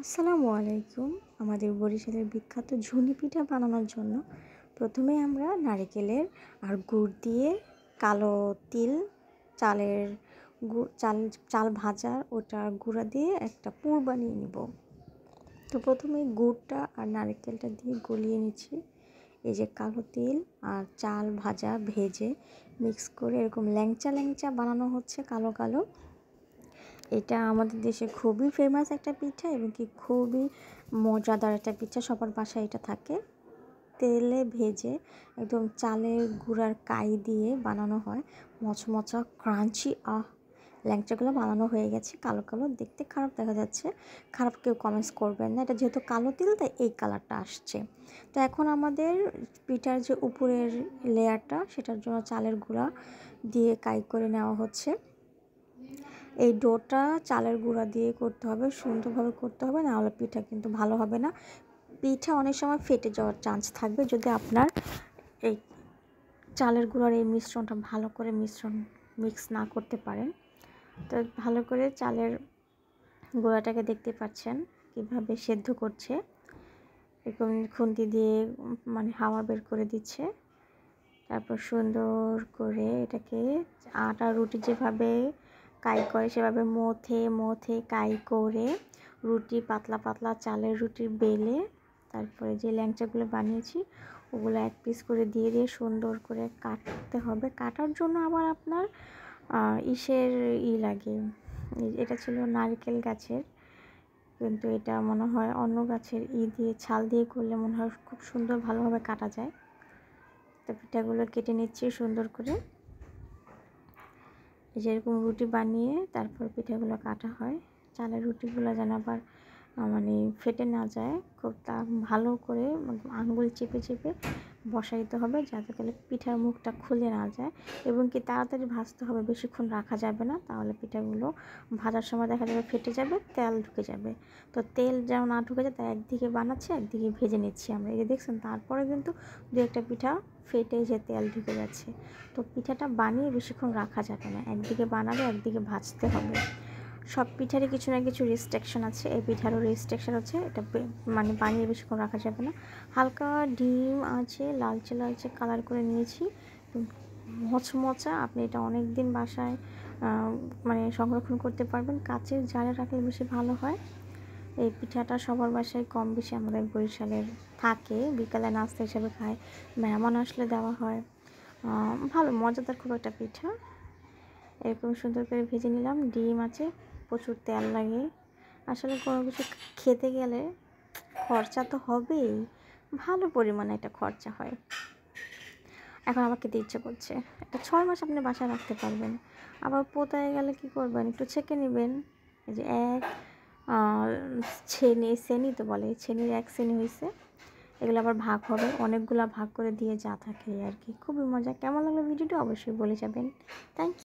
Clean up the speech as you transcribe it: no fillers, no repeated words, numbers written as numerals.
আসসালামু আলাইকুম। আমাদের বরিশালের বিখ্যাত ঝুনি পিঠা বানানোর জন্য প্রথমে আমরা নারিকেলের আর গুড় দিয়ে কালো তিল চালের চাল ভাজা ওটা গুঁড়া দিয়ে একটা পুর বানিয়ে নিব। তো প্রথমে গুড়টা আর নারিকেলটা দিয়ে গলিয়ে নিচ্ছি। এই যে কালো তিল আর চাল ভাজা ভেজে মিক্স করে এরকম ল্যাংচা ল্যাংচা বানানো হচ্ছে কালো কালো। এটা আমাদের দেশে খুবই ফেমাস একটা পিঠা এবং কি খুবই মজাদার একটা পিঠা, সবার বাসায় এটা থাকে। তেলে ভেজে একদম চালের গুঁড়ার কাই দিয়ে বানানো হয়, মচমচা ক্রাঞ্চি। ল্যাংচাগুলো বানানো হয়ে গেছে, কালো কালো দেখতে খারাপ দেখা যাচ্ছে, খারাপ কেউ কমেন্টস করবেন না। এটা যেহেতু কালো তিল তাই এই কালারটা আসছে। তো এখন আমাদের পিঠার যে উপরের লেয়ারটা সেটার জন্য চালের গুঁড়া দিয়ে কাই করে নেওয়া হচ্ছে। এই ডোটা চালের গুঁড়া দিয়ে করতে হবে, সুন্দরভাবে করতে হবে, নাহলে পিঠা কিন্তু ভালো হবে না। পিঠা অনেক সময় ফেটে যাওয়ার চান্স থাকবে যদি আপনার এই চালের গুঁড়ার এই মিশ্রণটা ভালো করে মিক্স না করতে পারেন। তো ভালো করে চালের গুঁড়াটাকে দেখতে পাচ্ছেন কীভাবে সেদ্ধ করছে, এরকম খুন্তি দিয়ে মানে হাওয়া বের করে দিচ্ছে। তারপর সুন্দর করে এটাকে আটা রুটি যেভাবে কাই করে সেভাবে মথে কাই করে রুটি পাতলা পাতলা চালের রুটি বেলে তারপরে যে ল্যাংচাগুলো বানিয়েছি ওগুলো এক পিস করে দিয়ে সুন্দর করে কাটতে হবে। কাটার জন্য আবার আপনার লাগে। এটা ছিল নারকেল গাছের, কিন্তু এটা মনে হয় অন্য গাছের দিয়ে ছাল দিয়ে করলে মনে হয় খুব সুন্দর ভালোভাবে কাটা যায়। তো পিঠাগুলো কেটে নিচ্ছি সুন্দর করে, যেরকম রুটি বানিয়ে তারপর পিঠাগুলো কাটা হয়। চালের রুটিগুলো যেন আবার মানে ফেটে না যায়, খুব ভালো করে আঙ্গুল চেপে চেপে বসাইতে হবে যাতে করে পিঠার মুখটা খুলে না যায়, এবং কি তাড়াতাড়ি ভাজতে হবে, বেশিক্ষণ রাখা যাবে না, তাহলে পিঠাগুলো ভাজার সময় দেখা যাবে ফেটে যাবে, তেল ঢুকে যাবে। তো তেল যেন না ঢুকে যায় তাই একদিকে বানাচ্ছি একদিকে ভেজে নিচ্ছি আমরা। এই যে দেখছেন, তারপরে কিন্তু দু একটা পিঠা ফেটে যে তেল ঢুকে যাচ্ছে। তো পিঠাটা বানিয়ে বেশিক্ষণ রাখা যাবে না, একদিকে বানাবে একদিকে ভাজতে হবে। সব পিঠারই কিছু না কিছু রেস্ট্রিকশন আছে, এই পিঠারও রেস্ট্রিকশন আছে, এটা মানে বানিয়ে বেশিক্ষণ রাখা যাবে না। হালকা ডিম আছে লালচে লালচে কালার করে নিয়েছি, মচমচা। আপনি এটা অনেক দিন বাসায় মানে সংরক্ষণ করতে পারবেন, কাচের জারে রাখলে বেশি ভালো হয়। এই পিঠাটা সবার বাসায় কম বেশি আমাদের বরিশালের থাকে, বিকালে নাস্তা হিসেবে খায়, মেহমান আসলে দেওয়া হয়। ভালো মজাদার খুব একটা পিঠা। এরকম সুন্দর করে ভেজে নিলাম। ডিম আছে, প্রচুর তেল লাগে। আসলে কোনো কিছু খেতে গেলে খরচা তো হবেই, ভালো পরিমাণে এটা খরচা হয়। এখন আমার খেতে ইচ্ছে করছে, এটা 6 মাস আপনি বাসায় রাখতে পারবেন। আবার পোতায় গেলে কি করবেন, একটু ছেঁকে নেবেন। এই যে ছেনি তো বলে, ছেনির 1 ছেনি হয়েছে, এগুলো আবার ভাগ হবে, অনেকগুলো ভাগ করে দিয়ে যা থাকে আর কি। খুবই মজা। কেমন লাগলো ভিডিওটা অবশ্যই বলে যাবেন। Thank you.